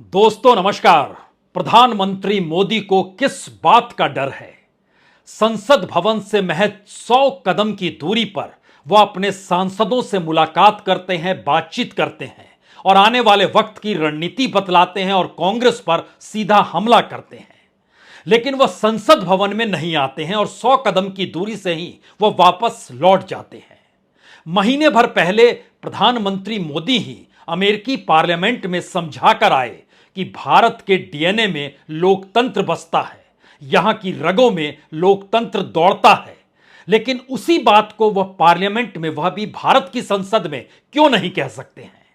दोस्तों नमस्कार। प्रधानमंत्री मोदी को किस बात का डर है? संसद भवन से महज 100 कदम की दूरी पर वह अपने सांसदों से मुलाकात करते हैं, बातचीत करते हैं और आने वाले वक्त की रणनीति बतलाते हैं और कांग्रेस पर सीधा हमला करते हैं। लेकिन वह संसद भवन में नहीं आते हैं और 100 कदम की दूरी से ही वह वापस लौट जाते हैं। महीने भर पहले प्रधानमंत्री मोदी ही अमेरिकी पार्लियामेंट में समझाकर आए कि भारत के डीएनए में लोकतंत्र बसता है, यहां की रगों में लोकतंत्र दौड़ता है। लेकिन उसी बात को वह पार्लियामेंट में, वह भी भारत की संसद में, क्यों नहीं कह सकते हैं?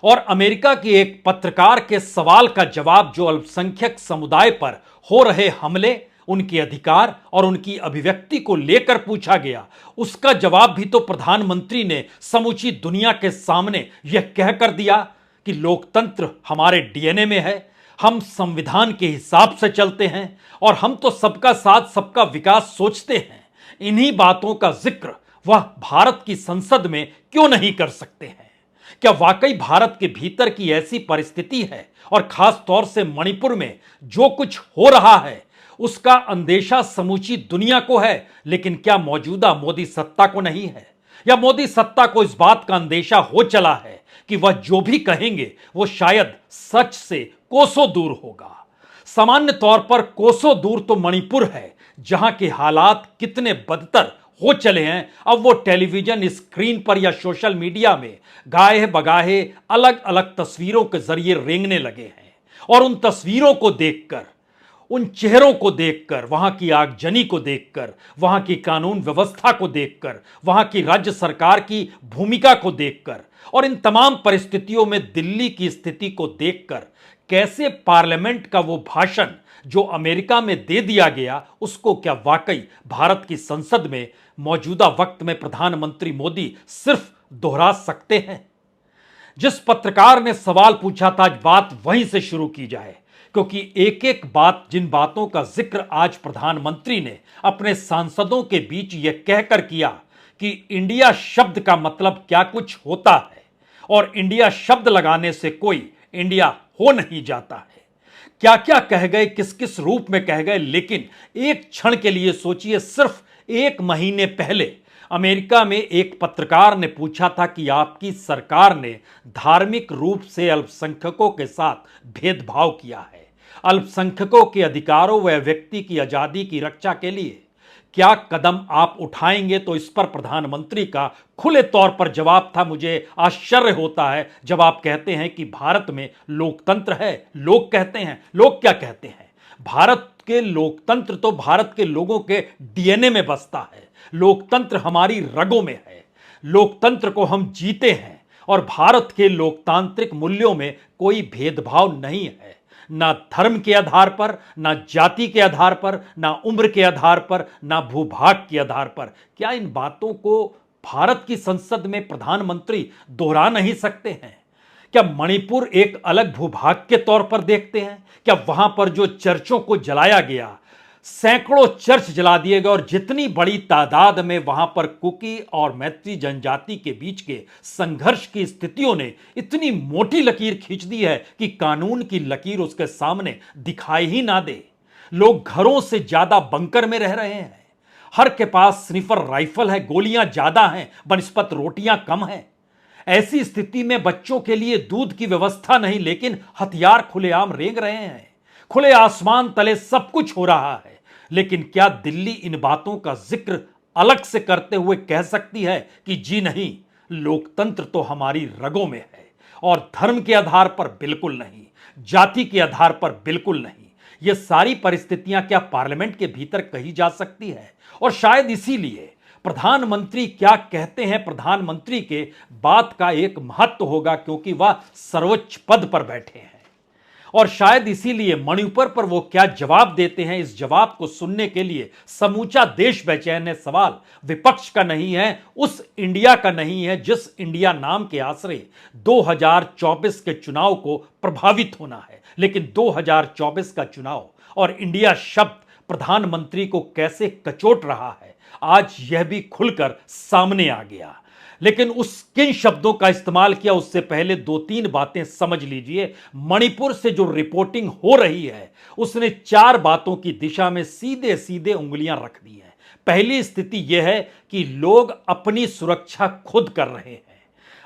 और अमेरिका के एक पत्रकार के सवाल का जवाब, जो अल्पसंख्यक समुदाय पर हो रहे हमले, उनके अधिकार और उनकी अभिव्यक्ति को लेकर पूछा गया, उसका जवाब भी तो प्रधानमंत्री ने समूची दुनिया के सामने यह कहकर दिया कि लोकतंत्र हमारे डीएनए में है, हम संविधान के हिसाब से चलते हैं और हम तो सबका साथ सबका विकास सोचते हैं। इन्हीं बातों का जिक्र वह भारत की संसद में क्यों नहीं कर सकते हैं? क्या वाकई भारत के भीतर की ऐसी परिस्थिति है और खास तौर से मणिपुर में जो कुछ हो रहा है उसका अंदेशा समूची दुनिया को है, लेकिन क्या मौजूदा मोदी सत्ता को नहीं है? या मोदी सत्ता को इस बात का अंदेशा हो चला है कि वह जो भी कहेंगे वो शायद सच से कोसों दूर होगा? सामान्य तौर पर कोसों दूर तो मणिपुर है, जहां के हालात कितने बदतर हो चले हैं अब वो टेलीविजन स्क्रीन पर या सोशल मीडिया में गाहे बगाहे अलग अलग तस्वीरों के जरिए रेंगने लगे हैं। और उन तस्वीरों को देखकर, उन चेहरों को देखकर, वहां की आगजनी को देखकर, वहां की कानून व्यवस्था को देखकर, वहां की राज्य सरकार की भूमिका को देखकर और इन तमाम परिस्थितियों में दिल्ली की स्थिति को देखकर कैसे पार्लियामेंट का वो भाषण जो अमेरिका में दे दिया गया, उसको क्या वाकई भारत की संसद में मौजूदा वक्त में प्रधानमंत्री मोदी सिर्फ दोहरा सकते हैं? जिस पत्रकार ने सवाल पूछा था, आज बात वहीं से शुरू की जाए, क्योंकि एक एक बात, जिन बातों का जिक्र आज प्रधानमंत्री ने अपने सांसदों के बीच यह कहकर किया कि इंडिया शब्द का मतलब क्या कुछ होता है और इंडिया शब्द लगाने से कोई इंडिया हो नहीं जाता है। क्या क्या कह गए, किस किस रूप में कह गए। लेकिन एक क्षण के लिए सोचिए, सिर्फ एक महीने पहले अमेरिका में एक पत्रकार ने पूछा था कि आपकी सरकार ने धार्मिक रूप से अल्पसंख्यकों के साथ भेदभाव किया है, अल्पसंख्यकों के अधिकारों व व्यक्ति की आजादी की रक्षा के लिए क्या कदम आप उठाएंगे? तो इस पर प्रधानमंत्री का खुले तौर पर जवाब था, मुझे आश्चर्य होता है जब आप कहते हैं कि भारत में लोकतंत्र है। लोग कहते हैं, लोग क्या कहते हैं? भारत के लोकतंत्र तो भारत के लोगों के डीएनए में बसता है। लोकतंत्र हमारी रगों में है। लोकतंत्र को हम जीते हैं और भारत के लोकतांत्रिक मूल्यों में कोई भेदभाव नहीं है, ना धर्म के आधार पर, ना जाति के आधार पर, ना उम्र के आधार पर, ना भूभाग के आधार पर। क्या इन बातों को भारत की संसद में प्रधानमंत्री दोहरा नहीं सकते हैं? क्या मणिपुर एक अलग भूभाग के तौर पर देखते हैं? क्या वहां पर जो चर्चों को जलाया गया, सैकड़ों चर्च जला दिए गए और जितनी बड़ी तादाद में वहां पर कुकी और मैत्री जनजाति के बीच के संघर्ष की स्थितियों ने इतनी मोटी लकीर खींच दी है कि कानून की लकीर उसके सामने दिखाई ही ना दे। लोग घरों से ज्यादा बंकर में रह रहे हैं। हर के पास स्निफर राइफल है, गोलियां ज्यादा हैं बनिस्पत रोटियां कम हैं। ऐसी स्थिति में बच्चों के लिए दूध की व्यवस्था नहीं, लेकिन हथियार खुलेआम रेंग रहे हैं। खुले आसमान तले सब कुछ हो रहा है। लेकिन क्या दिल्ली इन बातों का जिक्र अलग से करते हुए कह सकती है कि जी नहीं, लोकतंत्र तो हमारी रगों में है और धर्म के आधार पर बिल्कुल नहीं, जाति के आधार पर बिल्कुल नहीं। ये सारी परिस्थितियां क्या पार्लियामेंट के भीतर कही जा सकती है? और शायद इसीलिए प्रधानमंत्री क्या कहते हैं, प्रधानमंत्री के बात का एक महत्व होगा, क्योंकि वह सर्वोच्च पद पर बैठे हैं। और शायद इसीलिए मणिपुर पर वो क्या जवाब देते हैं, इस जवाब को सुनने के लिए समूचा देश बेचैन है। सवाल विपक्ष का नहीं है, उस इंडिया का नहीं है जिस इंडिया नाम के आश्रय 2024 के चुनाव को प्रभावित होना है। लेकिन 2024 का चुनाव और इंडिया शब्द प्रधानमंत्री को कैसे कचोट रहा है, आज यह भी खुलकर सामने आ गया। लेकिन उस किन शब्दों का इस्तेमाल किया उससे पहले दो तीन बातें समझ लीजिए। मणिपुर से जो रिपोर्टिंग हो रही है उसने चार बातों की दिशा में सीधे सीधे उंगलियां रख दी हैं। पहली स्थिति यह है कि लोग अपनी सुरक्षा खुद कर रहे हैं।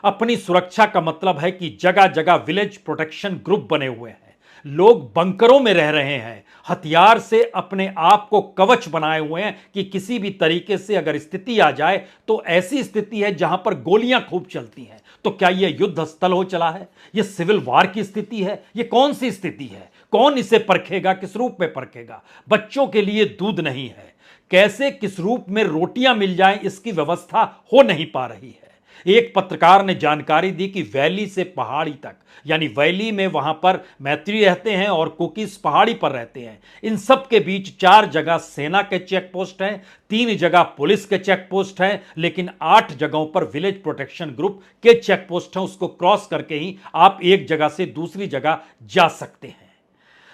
अपनी सुरक्षा का मतलब है कि जगह जगह विलेज प्रोटेक्शन ग्रुप बने हुए हैं, लोग बंकरों में रह रहे हैं, हथियार से अपने आप को कवच बनाए हुए हैं कि किसी भी तरीके से अगर स्थिति आ जाए तो ऐसी स्थिति है जहां पर गोलियां खूब चलती हैं। तो क्या यह युद्ध स्थल हो चला है? यह सिविल वार की स्थिति है? यह कौन सी स्थिति है? कौन इसे परखेगा? किस रूप में परखेगा? बच्चों के लिए दूध नहीं है, कैसे किस रूप में रोटियां मिल जाएं इसकी व्यवस्था हो नहीं पा रही है। एक पत्रकार ने जानकारी दी कि वैली से पहाड़ी तक, यानी वैली में वहां पर मैत्री रहते हैं और कुकीज पहाड़ी पर रहते हैं, इन सब के बीच चार जगह सेना के चेक पोस्ट हैं, तीन जगह पुलिस के चेक पोस्ट हैं, लेकिन 8 जगहों पर विलेज प्रोटेक्शन ग्रुप के चेक पोस्ट हैं। उसको क्रॉस करके ही आप एक जगह से दूसरी जगह जा सकते हैं।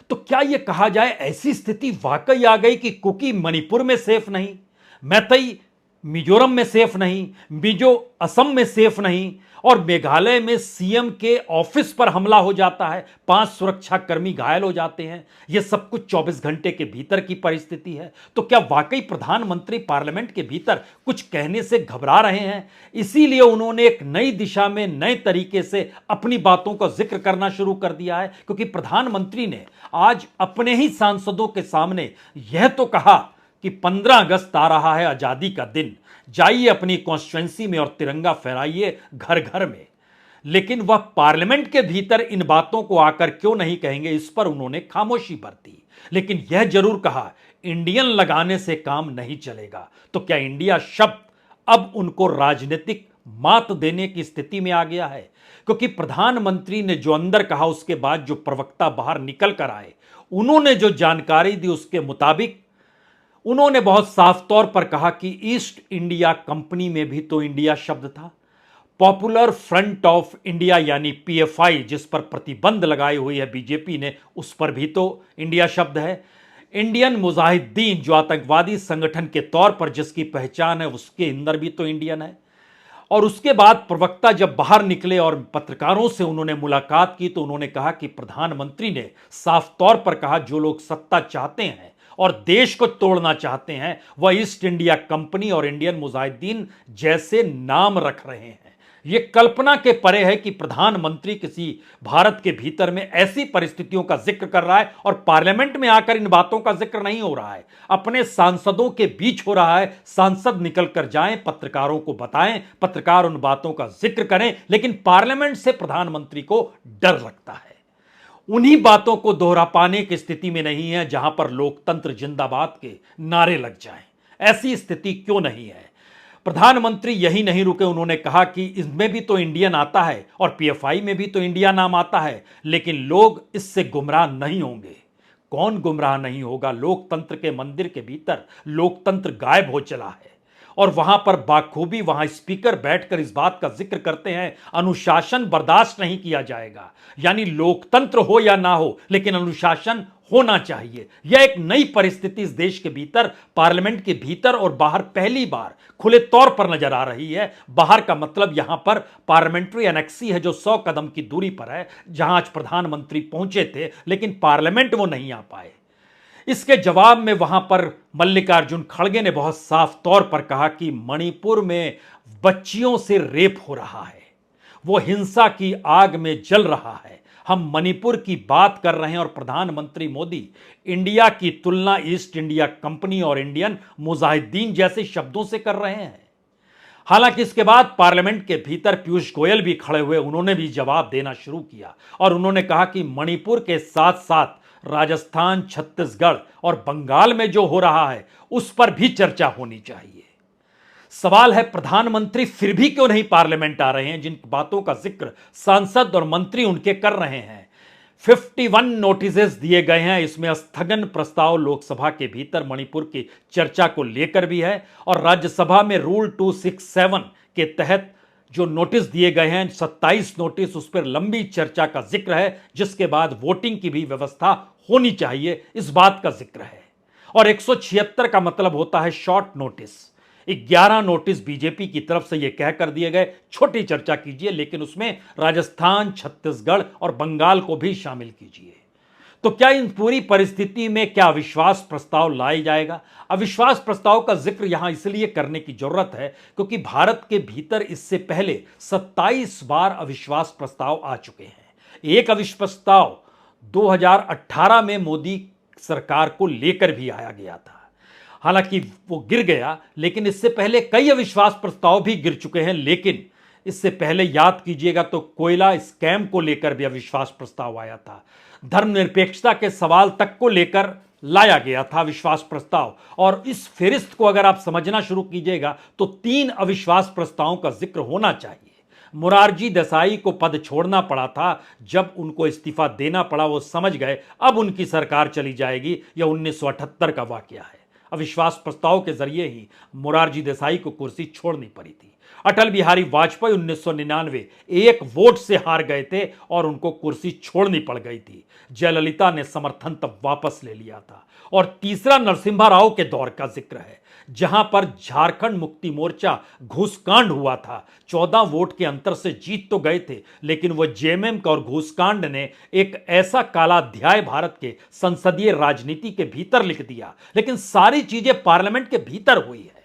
तो क्या यह कहा जाए ऐसी स्थिति वाकई आ गई कि कुकी मणिपुर में सेफ नहीं, मैतई मिजोरम में सेफ नहीं, मिजो असम में सेफ नहीं, और मेघालय में सीएम के ऑफिस पर हमला हो जाता है, 5 सुरक्षाकर्मी घायल हो जाते हैं। यह सब कुछ 24 घंटे के भीतर की परिस्थिति है। तो क्या वाकई प्रधानमंत्री पार्लियामेंट के भीतर कुछ कहने से घबरा रहे हैं? इसीलिए उन्होंने एक नई दिशा में नए तरीके से अपनी बातों का जिक्र करना शुरू कर दिया है, क्योंकि प्रधानमंत्री ने आज अपने ही सांसदों के सामने यह तो कहा कि 15 अगस्त आ रहा है, आजादी का दिन, जाइए अपनी कॉन्स्टिट्यूएंसी में और तिरंगा फहराइए घर घर में। लेकिन वह पार्लियामेंट के भीतर इन बातों को आकर क्यों नहीं कहेंगे, इस पर उन्होंने खामोशी बरती। लेकिन यह जरूर कहा, इंडियन लगाने से काम नहीं चलेगा। तो क्या इंडिया शब्द अब उनको राजनीतिक मात देने की स्थिति में आ गया है? क्योंकि प्रधानमंत्री ने जो अंदर कहा उसके बाद जो प्रवक्ता बाहर निकल कर आए, उन्होंने जो जानकारी दी उसके मुताबिक उन्होंने बहुत साफ तौर पर कहा कि ईस्ट इंडिया कंपनी में भी तो इंडिया शब्द था, पॉपुलर फ्रंट ऑफ इंडिया यानी पीएफआई जिस पर प्रतिबंध लगाई हुई है बीजेपी ने, उस पर भी तो इंडिया शब्द है, इंडियन मुजाहिदीन जो आतंकवादी संगठन के तौर पर जिसकी पहचान है उसके अंदर भी तो इंडियन है। और उसके बाद प्रवक्ता जब बाहर निकले और पत्रकारों से उन्होंने मुलाकात की तो उन्होंने कहा कि प्रधानमंत्री ने साफ तौर पर कहा जो लोग सत्ता चाहते हैं और देश को तोड़ना चाहते हैं वह ईस्ट इंडिया कंपनी और इंडियन मुजाहिदीन जैसे नाम रख रहे हैं। यह कल्पना के परे है कि प्रधानमंत्री किसी भारत के भीतर में ऐसी परिस्थितियों का जिक्र कर रहा है और पार्लियामेंट में आकर इन बातों का जिक्र नहीं हो रहा है, अपने सांसदों के बीच हो रहा है। सांसद निकल कर जाएं, पत्रकारों को बताएं, पत्रकार उन बातों का जिक्र करें, लेकिन पार्लियामेंट से प्रधानमंत्री को डर लगता है। उन्हीं बातों को दोहरा पाने की स्थिति में नहीं है जहां पर लोकतंत्र जिंदाबाद के नारे लग जाएं। ऐसी स्थिति क्यों नहीं है? प्रधानमंत्री यही नहीं रुके, उन्होंने कहा कि इसमें भी तो इंडियन आता है और पीएफआई में भी तो इंडिया नाम आता है, लेकिन लोग इससे गुमराह नहीं होंगे। कौन गुमराह नहीं होगा? लोकतंत्र के मंदिर के भीतर लोकतंत्र गायब हो चला है और वहां पर बाखूबी वहां स्पीकर बैठकर इस बात का जिक्र करते हैं, अनुशासन बर्दाश्त नहीं किया जाएगा। यानी लोकतंत्र हो या ना हो, लेकिन अनुशासन होना चाहिए। यह एक नई परिस्थिति इस देश के भीतर, पार्लियामेंट के भीतर और बाहर पहली बार खुले तौर पर नजर आ रही है। बाहर का मतलब यहां पर पार्लियामेंट्री एनेक्सी है जो 100 कदम की दूरी पर है, जहां आज प्रधानमंत्री पहुंचे थे लेकिन पार्लियामेंट वो नहीं आ पाए। इसके जवाब में वहां पर मल्लिकार्जुन खड़गे ने बहुत साफ तौर पर कहा कि मणिपुर में बच्चियों से रेप हो रहा है, वो हिंसा की आग में जल रहा है। हम मणिपुर की बात कर रहे हैं और प्रधानमंत्री मोदी इंडिया की तुलना ईस्ट इंडिया कंपनी और इंडियन मुजाहिदीन जैसे शब्दों से कर रहे हैं। हालांकि इसके बाद पार्लियामेंट के भीतर पीयूष गोयल भी खड़े हुए, उन्होंने भी जवाब देना शुरू किया और उन्होंने कहा कि मणिपुर के साथ साथ राजस्थान, छत्तीसगढ़ और बंगाल में जो हो रहा है उस पर भी चर्चा होनी चाहिए। सवाल है प्रधानमंत्री फिर भी क्यों नहीं पार्लियामेंट आ रहे हैं? जिन बातों का जिक्र सांसद और मंत्री उनके कर रहे हैं। 51 नोटिस दिए गए हैं, इसमें स्थगन प्रस्ताव लोकसभा के भीतर मणिपुर की चर्चा को लेकर भी है और राज्यसभा में रूल 267 के तहत जो नोटिस दिए गए हैं 27 नोटिस, उस पर लंबी चर्चा का जिक्र है, जिसके बाद वोटिंग की भी व्यवस्था होनी चाहिए, इस बात का जिक्र है। और 176 का मतलब होता है शॉर्ट नोटिस। 11 नोटिस बीजेपी की तरफ से यह कह कर दिए गए छोटी चर्चा कीजिए, लेकिन उसमें राजस्थान, छत्तीसगढ़ और बंगाल को भी शामिल कीजिए। तो क्या इन पूरी परिस्थिति में क्या अविश्वास प्रस्ताव लाया जाएगा? अविश्वास प्रस्ताव का जिक्र यहां इसलिए करने की जरूरत है क्योंकि भारत के भीतर इससे पहले 27 बार अविश्वास प्रस्ताव आ चुके हैं। एक अविश्वास प्रस्ताव 2018 में मोदी सरकार को लेकर भी आया गया था, हालांकि वो गिर गया, लेकिन इससे पहले कई अविश्वास प्रस्ताव भी गिर चुके हैं। लेकिन इससे पहले याद कीजिएगा तो कोयला स्कैम को लेकर भी अविश्वास प्रस्ताव आया था, धर्मनिरपेक्षता के सवाल तक को लेकर लाया गया था अविश्वास प्रस्ताव। और इस फेरिस्त को अगर आप समझना शुरू कीजिएगा तो 3 अविश्वास प्रस्तावों का जिक्र होना चाहिए। मोरारजी देसाई को पद छोड़ना पड़ा था, जब उनको इस्तीफा देना पड़ा वो समझ गए अब उनकी सरकार चली जाएगी। यह 1978 का वाकया है। अविश्वास प्रस्ताव के जरिए ही मोरारजी देसाई को कुर्सी छोड़नी पड़ी थी। अटल बिहारी वाजपेयी 1999 एक वोट से हार गए थे और उनको कुर्सी छोड़नी पड़ गई थी। जयललिता ने समर्थन तब वापस ले लिया था। और तीसरा नरसिम्हा राव के दौर का जिक्र है, जहां पर झारखंड मुक्ति मोर्चा घूसकांड हुआ था। 14 वोट के अंतर से जीत तो गए थे, लेकिन वह जेएमएम का और घूसकांड ने एक ऐसा काला अध्याय भारत के संसदीय राजनीति के भीतर लिख दिया। लेकिन सारी चीजें पार्लियामेंट के भीतर हुई है।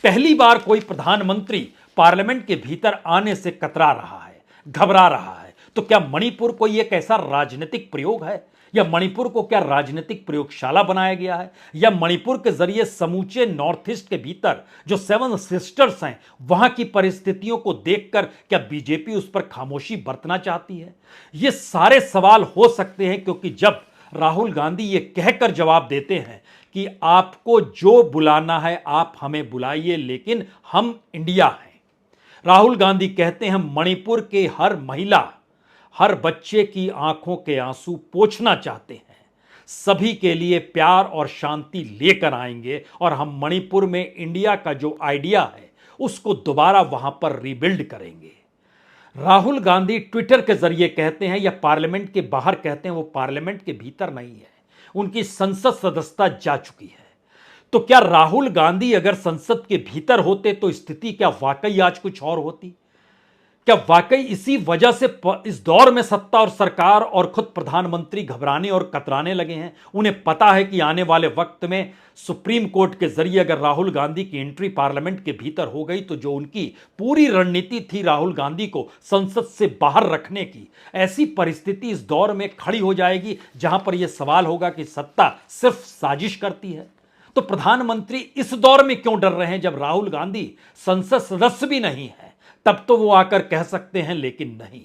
पहली बार कोई प्रधानमंत्री पार्लियामेंट के भीतर आने से कतरा रहा है, घबरा रहा है। तो क्या मणिपुर कोई एक ऐसा राजनीतिक प्रयोग है, या मणिपुर को क्या राजनीतिक प्रयोगशाला बनाया गया है, या मणिपुर के जरिए समूचे नॉर्थ ईस्ट के भीतर जो 7 सिस्टर्स हैं वहां की परिस्थितियों को देखकर क्या बीजेपी उस पर खामोशी बरतना चाहती है? ये सारे सवाल हो सकते हैं, क्योंकि जब राहुल गांधी ये कहकर जवाब देते हैं कि आपको जो बुलाना है आप हमें बुलाइए, लेकिन हम इंडिया हैं। राहुल गांधी कहते हैं मणिपुर के हर महिला, हर बच्चे की आंखों के आंसू पोंछना चाहते हैं, सभी के लिए प्यार और शांति लेकर आएंगे और हम मणिपुर में इंडिया का जो आइडिया है उसको दोबारा वहां पर रीबिल्ड करेंगे। राहुल गांधी ट्विटर के जरिए कहते हैं या पार्लियामेंट के बाहर कहते हैं, वो पार्लियामेंट के भीतर नहीं है, उनकी संसद सदस्यता जा चुकी है। तो क्या राहुल गांधी अगर संसद के भीतर होते तो स्थिति क्या वाकई आज कुछ और होती? क्या वाकई इसी वजह से इस दौर में सत्ता और सरकार और खुद प्रधानमंत्री घबराने और कतराने लगे हैं? उन्हें पता है कि आने वाले वक्त में सुप्रीम कोर्ट के जरिए अगर राहुल गांधी की एंट्री पार्लियामेंट के भीतर हो गई तो जो उनकी पूरी रणनीति थी राहुल गांधी को संसद से बाहर रखने की, ऐसी परिस्थिति इस दौर में खड़ी हो जाएगी जहां पर यह सवाल होगा कि सत्ता सिर्फ साजिश करती है। तो प्रधानमंत्री इस दौर में क्यों डर रहे हैं जब राहुल गांधी संसद सदस्य भी नहीं है? तब तो वो आकर कह सकते हैं, लेकिन नहीं।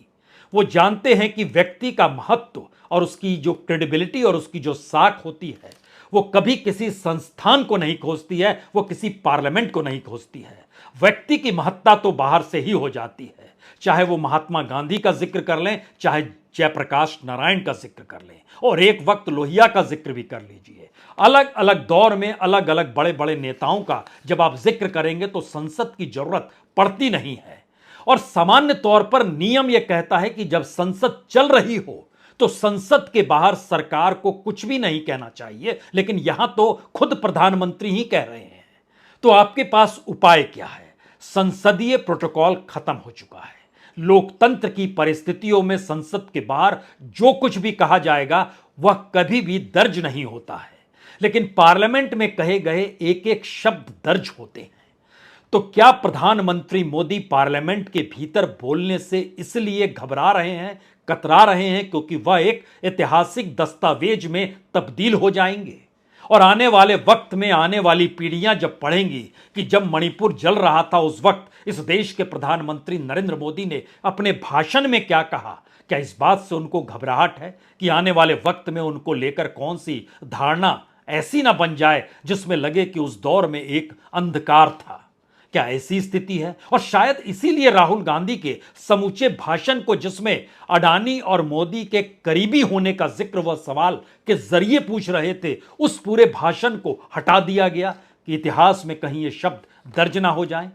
वो जानते हैं कि व्यक्ति का महत्व और उसकी जो क्रेडिबिलिटी और उसकी जो साख होती है वो कभी किसी संस्थान को नहीं खोजती है, वो किसी पार्लियामेंट को नहीं खोजती है। व्यक्ति की महत्ता तो बाहर से ही हो जाती है, चाहे वो महात्मा गांधी का जिक्र कर लें, चाहे जयप्रकाश नारायण का जिक्र कर लें, और एक वक्त लोहिया का जिक्र भी कर लीजिए। अलग अलग दौर में अलग अलग बड़े बड़े नेताओं का जब आप जिक्र करेंगे तो संसद की जरूरत पड़ती नहीं है। और सामान्य तौर पर नियम यह कहता है कि जब संसद चल रही हो तो संसद के बाहर सरकार को कुछ भी नहीं कहना चाहिए, लेकिन यहां तो खुद प्रधानमंत्री ही कह रहे हैं। तो आपके पास उपाय क्या है? संसदीय प्रोटोकॉल खत्म हो चुका है। लोकतंत्र की परिस्थितियों में संसद के बाहर जो कुछ भी कहा जाएगा वह कभी भी दर्ज नहीं होता है, लेकिन पार्लियामेंट में कहे गए एक एक शब्द दर्ज होते हैं। तो क्या प्रधानमंत्री मोदी पार्लियामेंट के भीतर बोलने से इसलिए घबरा रहे हैं, कतरा रहे हैं क्योंकि वह एक ऐतिहासिक दस्तावेज में तब्दील हो जाएंगे? और आने वाले वक्त में आने वाली पीढ़ियां जब पढ़ेंगी कि जब मणिपुर जल रहा था उस वक्त इस देश के प्रधानमंत्री नरेंद्र मोदी ने अपने भाषण में क्या कहा, क्या इस बात से उनको घबराहट है कि आने वाले वक्त में उनको लेकर कौन सी धारणा ऐसी ना बन जाए जिसमें लगे कि उस दौर में एक अंधकार था? क्या ऐसी स्थिति है? और शायद इसीलिए राहुल गांधी के समूचे भाषण को, जिसमें अडानी और मोदी के करीबी होने का जिक्र वह सवाल के जरिए पूछ रहे थे, उस पूरे भाषण को हटा दिया गया कि इतिहास में कहीं ये शब्द दर्ज ना हो जाएं।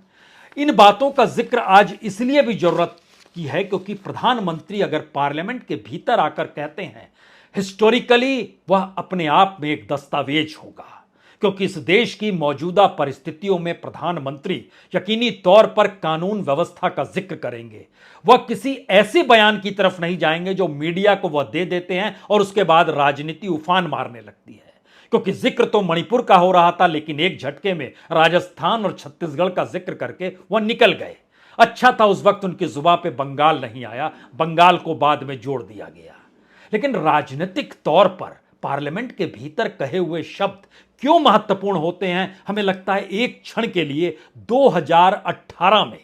इन बातों का जिक्र आज इसलिए भी जरूरत की है क्योंकि प्रधानमंत्री अगर पार्लियामेंट के भीतर आकर कहते हैं, हिस्टोरिकली वह अपने आप में एक दस्तावेज होगा, क्योंकि इस देश की मौजूदा परिस्थितियों में प्रधानमंत्री यकीनी तौर पर कानून व्यवस्था का जिक्र करेंगे। वह किसी ऐसे बयान की तरफ नहीं जाएंगे जो मीडिया को वह दे देते हैं और उसके बाद राजनीति उफान मारने लगती है। क्योंकि जिक्र तो मणिपुर का हो रहा था, लेकिन एक झटके में राजस्थान और छत्तीसगढ़ का जिक्र करके वह निकल गए। अच्छा था उस वक्त उनकी जुबान पे बंगाल नहीं आया, बंगाल को बाद में जोड़ दिया गया। लेकिन राजनीतिक तौर पर पार्लियामेंट के भीतर कहे हुए शब्द क्यों महत्वपूर्ण होते हैं, हमें लगता है एक क्षण के लिए 2018 में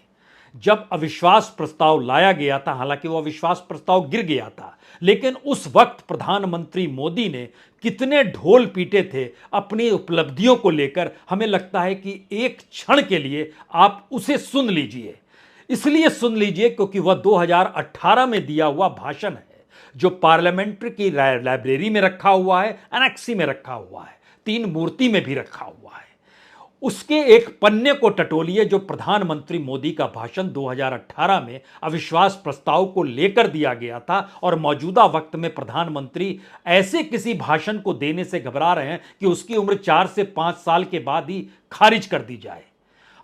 जब अविश्वास प्रस्ताव लाया गया था, हालांकि वो अविश्वास प्रस्ताव गिर गया था, लेकिन उस वक्त प्रधानमंत्री मोदी ने कितने ढोल पीटे थे अपनी उपलब्धियों को लेकर, हमें लगता है कि एक क्षण के लिए आप उसे सुन लीजिए। इसलिए सुन लीजिए क्योंकि वह 2018 में दिया हुआ भाषण है, जो पार्लियामेंट्री की लाइब्रेरी में रखा हुआ है, एनेक्सी में रखा हुआ है, 3 मूर्ति में भी रखा हुआ है। उसके एक पन्ने को टटोलिए जो प्रधानमंत्री मोदी का भाषण 2018 में अविश्वास प्रस्ताव को लेकर दिया गया था, और मौजूदा वक्त में प्रधानमंत्री ऐसे किसी भाषण को देने से घबरा रहे हैं कि उसकी उम्र 4 से 5 साल के बाद ही खारिज कर दी जाए।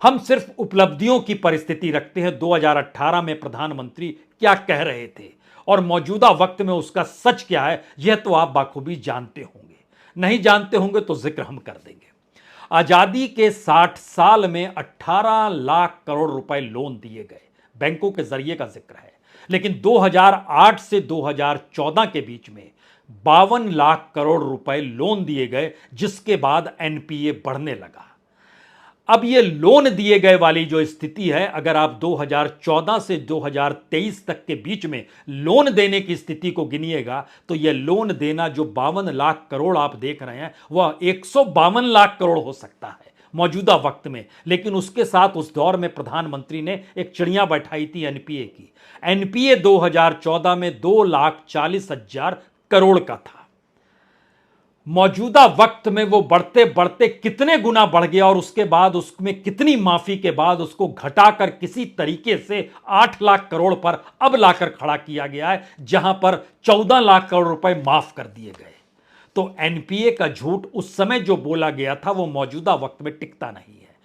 हम सिर्फ उपलब्धियों की परिस्थिति रखते हैं, 2018 में प्रधानमंत्री क्या कह रहे थे और मौजूदा वक्त में उसका सच क्या है, यह तो आप बाखूबी जानते होंगे। नहीं जानते होंगे तो जिक्र हम कर देंगे। आजादी के 60 साल में 18 लाख करोड़ रुपए लोन दिए गए, बैंकों के जरिए का जिक्र है। लेकिन 2008 से 2014 के बीच में 52 लाख करोड़ रुपए लोन दिए गए, जिसके बाद एनपीए बढ़ने लगा। अब ये लोन दिए गए वाली जो स्थिति है, अगर आप 2014 से 2023 तक के बीच में लोन देने की स्थिति को गिनिएगा तो यह लोन देना जो 52 लाख करोड़ आप देख रहे हैं वह 152 लाख करोड़ हो सकता है मौजूदा वक्त में। लेकिन उसके साथ उस दौर में प्रधानमंत्री ने एक चिड़िया बैठाई थी एनपीए की। एनपीए 2014 में 2,40,000 करोड़ का था। मौजूदा वक्त में वो बढ़ते बढ़ते कितने गुना बढ़ गया, और उसके बाद उसमें कितनी माफी के बाद उसको घटाकर किसी तरीके से 8 लाख करोड़ पर अब लाकर खड़ा किया गया है, जहां पर 14 लाख करोड़ रुपए माफ कर दिए गए। तो एनपीए का झूठ उस समय जो बोला गया था वो मौजूदा वक्त में टिकता नहीं है।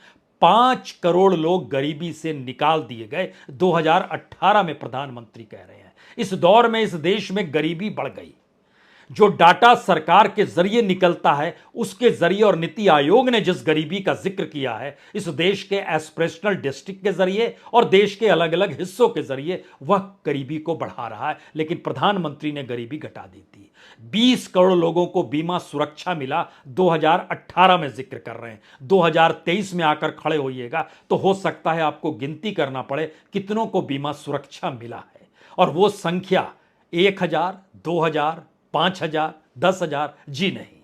5 करोड़ लोग गरीबी से निकाल दिए गए 2018 में, प्रधानमंत्री कह रहे हैं। इस दौर में इस देश में गरीबी बढ़ गई। जो डाटा सरकार के जरिए निकलता है उसके जरिए, और नीति आयोग ने जिस गरीबी का जिक्र किया है इस देश के एस्पिरेशनल डिस्ट्रिक्ट के जरिए और देश के अलग अलग हिस्सों के जरिए, वह गरीबी को बढ़ा रहा है। लेकिन प्रधानमंत्री ने गरीबी घटा दी थी। 20 करोड़ लोगों को बीमा सुरक्षा मिला, 2018 में जिक्र कर रहे हैं। 2023 में आकर खड़े होइएगा तो हो सकता है आपको गिनती करना पड़े कितनों को बीमा सुरक्षा मिला है, और वो संख्या 1000, 2000, 5000, 10,000 जी नहीं,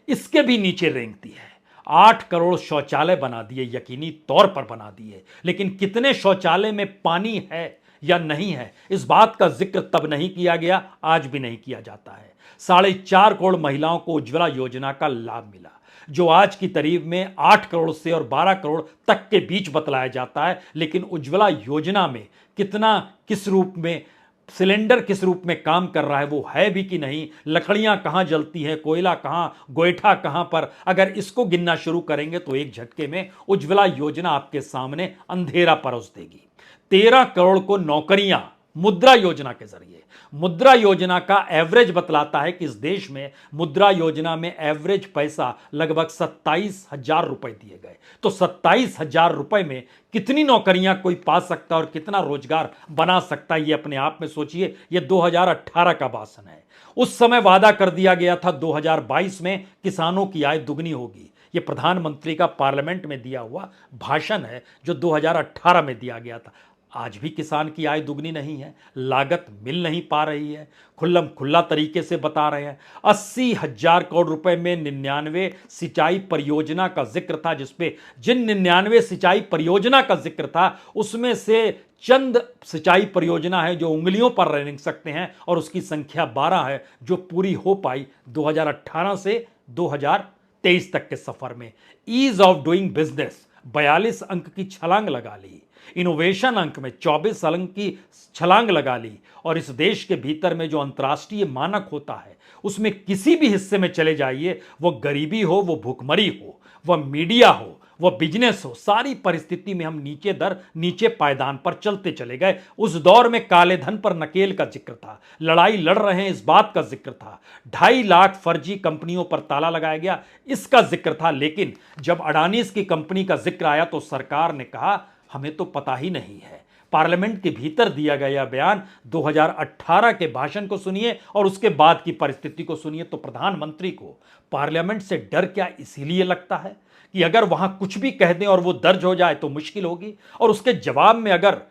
इसके भी नीचे रेंगती है। 8 करोड़ शौचालय बना दिए, यकीनी तौर पर बना दिए, लेकिन कितने शौचालय में पानी है या नहीं है, इस बात का जिक्र तब नहीं किया गया, आज भी नहीं किया जाता है। 4.5 करोड़ महिलाओं को उज्ज्वला योजना का लाभ मिला, जो आज की तारीख में 8 करोड़ से और 12 करोड़ तक के बीच बतलाया जाता है। लेकिन उज्ज्वला योजना में कितना, किस रूप में, सिलेंडर किस रूप में काम कर रहा है, वो है भी कि नहीं, लकड़ियां कहां जलती हैं, कोयला कहां, गोईठा कहां पर, अगर इसको गिनना शुरू करेंगे तो एक झटके में उज्ज्वला योजना आपके सामने अंधेरा परोस देगी। 13 करोड़ को नौकरियां मुद्रा योजना के जरिए। मुद्रा योजना का एवरेज बतलाता है कि इस देश में मुद्रा योजना में एवरेज पैसा लगभग 27,000 रुपए दिए गए। तो 27,000 रुपए में कितनी नौकरियां कोई पा सकता है और कितना रोजगार बना सकता है, ये अपने आप में सोचिए। ये 2018 का भाषण है। उस समय वादा कर दिया गया था 2022 में किसानों की आय दुगनी होगी। ये प्रधानमंत्री का पार्लियामेंट में दिया हुआ भाषण है जो 2018 में दिया गया था। आज भी किसान की आय दुगनी नहीं है, लागत मिल नहीं पा रही है, खुल्लम खुल्ला तरीके से बता रहे हैं। 80,000 करोड़ रुपए में 99 सिंचाई परियोजना का जिक्र था, जिसपे जिन 99 सिंचाई परियोजना का जिक्र था उसमें से चंद सिंचाई परियोजना है जो उंगलियों पर रेंग सकते हैं, और उसकी संख्या 12 है जो पूरी हो पाई 2018 से 2023 तक के सफर में। ईज ऑफ डूइंग बिजनेस 42 अंक की छलांग लगा ली, इनोवेशन अंक में 24 अंक की छलांग लगा ली, और इस देश के भीतर में जो अंतर्राष्ट्रीय मानक होता है उसमें किसी भी हिस्से में चले जाइए, वो गरीबी हो, वो भूखमरी हो, वह मीडिया हो, वह बिजनेस हो, सारी परिस्थिति में हम नीचे दर नीचे पायदान पर चलते चले गए। उस दौर में काले धन पर नकेल का जिक्र था, लड़ाई लड़ रहे हैं इस बात का जिक्र था, 2.5 लाख फर्जी कंपनियों पर ताला लगाया गया इसका जिक्र था। लेकिन जब अडानीज की कंपनी का जिक्र आया तो सरकार ने कहा हमें तो पता ही नहीं है। पार्लियामेंट के भीतर दिया गया बयान 2018 के भाषण को सुनिए और उसके बाद की परिस्थिति को सुनिए तो प्रधानमंत्री को पार्लियामेंट से डर क्या इसीलिए लगता है कि अगर वहां कुछ भी कह दें और वो दर्ज हो जाए तो मुश्किल होगी, और उसके जवाब में अगर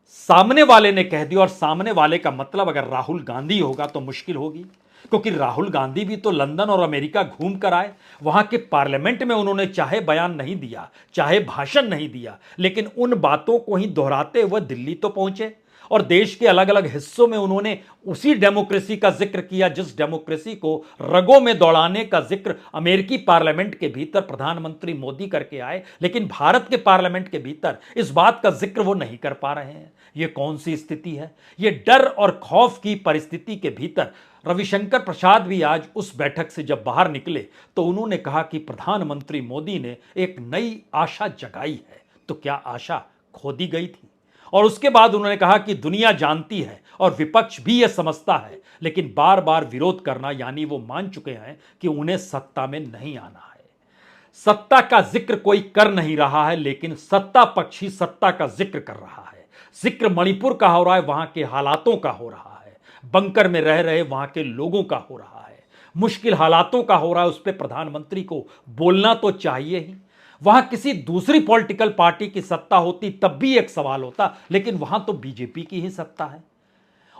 सामने वाले ने कह दिया और सामने वाले का मतलब अगर राहुल गांधी होगा तो मुश्किल होगी, क्योंकि राहुल गांधी भी तो लंदन और अमेरिका घूम कर आए। वहां के पार्लियामेंट में उन्होंने चाहे बयान नहीं दिया, चाहे भाषण नहीं दिया, लेकिन उन बातों को ही दोहराते हुए दिल्ली तो पहुंचे और देश के अलग अलग हिस्सों में उन्होंने उसी डेमोक्रेसी का जिक्र किया जिस डेमोक्रेसी को रगों में दौड़ाने का जिक्र अमेरिकी पार्लियामेंट के भीतर प्रधानमंत्री मोदी करके आए, लेकिन भारत के पार्लियामेंट के भीतर इस बात का जिक्र वो नहीं कर पा रहे हैं। ये कौन सी स्थिति है? ये डर और खौफ की परिस्थिति के भीतर रविशंकर प्रसाद भी आज उस बैठक से जब बाहर निकले तो उन्होंने कहा कि प्रधानमंत्री मोदी ने एक नई आशा जगाई है। तो क्या आशा खो दी गई थी? और उसके बाद उन्होंने कहा कि दुनिया जानती है और विपक्ष भी यह समझता है, लेकिन बार बार विरोध करना यानी वो मान चुके हैं कि उन्हें सत्ता में नहीं आना है। सत्ता का जिक्र कोई कर नहीं रहा है, लेकिन सत्ता पक्ष ही सत्ता का जिक्र कर रहा है। जिक्र मणिपुर का हो रहा है, वहां के हालातों का हो रहा है, बंकर में रह रहे वहां के लोगों का हो रहा है, मुश्किल हालातों का हो रहा है। उस पर प्रधानमंत्री को बोलना तो चाहिए ही। वहां किसी दूसरी पॉलिटिकल पार्टी की सत्ता होती तब भी एक सवाल होता, लेकिन वहां तो बीजेपी की ही सत्ता है।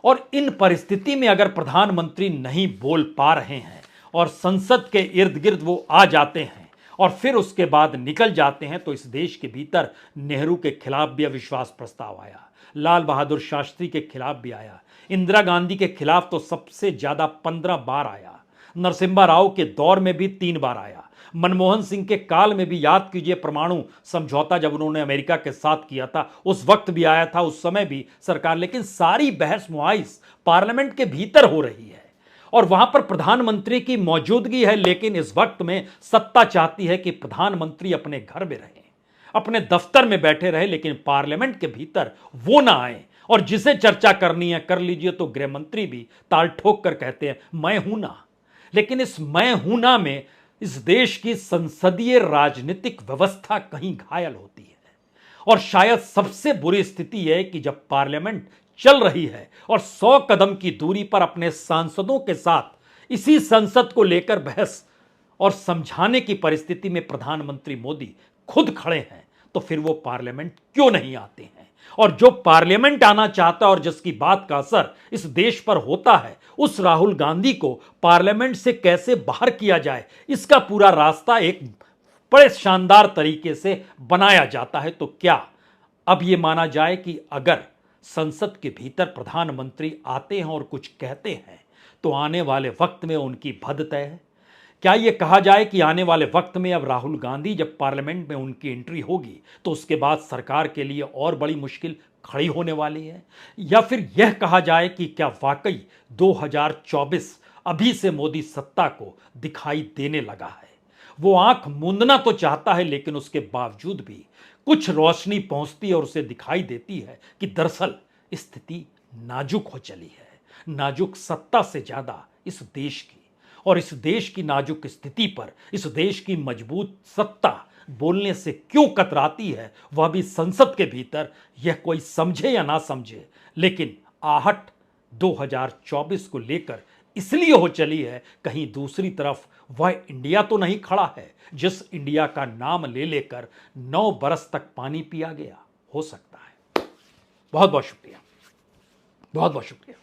और इन परिस्थिति में अगर प्रधानमंत्री नहीं बोल पा रहे हैं और संसद के इर्द गिर्द वो आ जाते हैं और फिर उसके बाद निकल जाते हैं, तो इस देश के भीतर नेहरू के खिलाफ भी अविश्वास प्रस्ताव आया, लाल बहादुर शास्त्री के खिलाफ भी आया, इंदिरा गांधी के खिलाफ तो सबसे ज्यादा 15 बार आया, नरसिम्हा राव के दौर में भी 3 बार आया, मनमोहन सिंह के काल में भी याद कीजिए परमाणु समझौता जब उन्होंने अमेरिका के साथ किया था उस वक्त भी आया था, उस समय भी सरकार। लेकिन सारी बहस मुआइस पार्लियामेंट के भीतर हो रही है और वहां पर प्रधानमंत्री की मौजूदगी है, लेकिन इस वक्त में सत्ता चाहती है कि प्रधानमंत्री अपने घर में रहे, अपने दफ्तर में बैठे रहे, लेकिन पार्लियामेंट के भीतर वो ना आए और जिसे चर्चा करनी है कर लीजिए। तो गृह मंत्री भी ताल ठोक कर कहते हैं मैं हूं ना, लेकिन इस मैं हूं ना में इस देश की संसदीय राजनीतिक व्यवस्था कहीं घायल होती है। और शायद सबसे बुरी स्थिति है कि जब पार्लियामेंट चल रही है और 100 कदम की दूरी पर अपने सांसदों के साथ इसी संसद को लेकर बहस और समझाने की परिस्थिति में प्रधानमंत्री मोदी खुद खड़े हैं, तो फिर वो पार्लियामेंट क्यों नहीं आते हैं? और जो पार्लियामेंट आना चाहता है और जिसकी बात का असर इस देश पर होता है, उस राहुल गांधी को पार्लियामेंट से कैसे बाहर किया जाए, इसका पूरा रास्ता एक बड़े शानदार तरीके से बनाया जाता है। तो क्या अब यह माना जाए कि अगर संसद के भीतर प्रधानमंत्री आते हैं और कुछ कहते हैं तो आने वाले वक्त में उनकी भद तय है? क्या यह कहा जाए कि आने वाले वक्त में अब राहुल गांधी जब पार्लियामेंट में उनकी एंट्री होगी तो उसके बाद सरकार के लिए और बड़ी मुश्किल खड़ी होने वाली है? या फिर यह कहा जाए कि क्या वाकई 2024 अभी से मोदी सत्ता को दिखाई देने लगा है? वो आंख मूंदना तो चाहता है, लेकिन उसके बावजूद भी कुछ रोशनी पहुंचती है और उसे दिखाई देती है कि दरअसल स्थिति नाजुक हो चली है। नाजुक सत्ता से ज्यादा इस देश की, और इस देश की नाजुक स्थिति पर इस देश की मजबूत सत्ता बोलने से क्यों कतराती है, वह भी संसद के भीतर, यह कोई समझे या ना समझे, लेकिन आहट 2024 को लेकर इसलिए हो चली है, कहीं दूसरी तरफ वह इंडिया तो नहीं खड़ा है जिस इंडिया का नाम ले लेकर 9 बरस तक पानी पिया गया। हो सकता है। बहुत बहुत शुक्रिया, बहुत बहुत शुक्रिया।